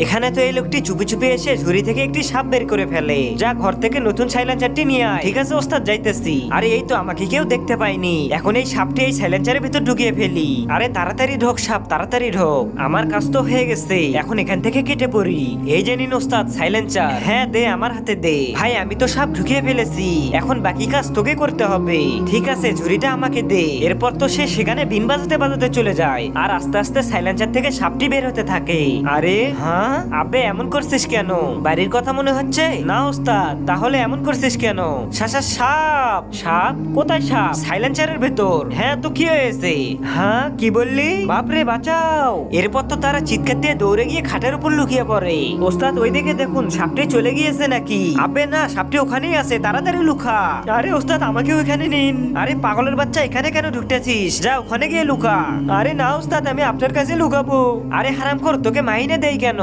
এখানে তো এই লোকটি চুপি চুপি এসে ঝুড়ি থেকে একটি সাপ বের করে ফেলে। যা ঘর থেকে নতুন সাইলেন্সারটি নিয়ে আয়। ঠিক আছে ওস্তাদ, যাইতেছি। আরে এই তো আমাকে কেউ দেখতে পাইনি। এখন এই সাপটি এই সাইলেন্সারের ভিতর ঢুকিয়ে ফেলি। আরে তাড়াতাড়ি ঢোক সাপ, তাড়াতাড়ি ঢোক। আমার কাজ তো হয়ে গেছে, এখন এখান থেকে কেটে পড়ি। এই যে নিন ওস্তাদ সাইলেন্সার। হ্যাঁ দে, আমার হাতে দে। ভাই আমি তো সাপ ঢুকিয়ে ফেলেছি, এখন বাকি কাজ তোকে করতে হবে। ঠিক আছে ঝুড়িটা আমাকে দে। এরপর তো সে সেখানে বিন বাজাতে বাজাতে চলে যায়, আর আস্তে আস্তে সাইলেন্সার থেকে সাপটি বের হতে থাকে। আরে হ্যাঁ আবে, এমন করছিস কেন? বাড়ির কথা মনে হচ্ছে না ওস্তাদ। তাহলে এমন করছিস কেন? সাপ সাপ কোথায়? সাপ সাইলেন্সারের ভেতর। হ্যাঁ তো কি হয়েছে? হ্যাঁ কি বললি? বাপরে বাঁচাও। এরপর তো তারা চিৎকার দিয়ে দৌড়ে গিয়ে খাটের উপর লুকিয়ে পড়ে। ওস্তাদ ওই দিকে দেখুন, সাপটি চলে গিয়েছে নাকি? আবে না, সাপটি ওখানেই আছে, তাড়াতাড়ি লুকা। আরে ওস্তাদ আমাকে ওখানে নিন। আরে পাগলের বাচ্চা, এখানে কেন ঢুকতেছিস? যা ওখানে গিয়ে লুকা। আরে না ওস্তাদ, আমি আপনার কাছে লুকাবো। আরে হারামখোর, তোকে মাইনে দেই কেন?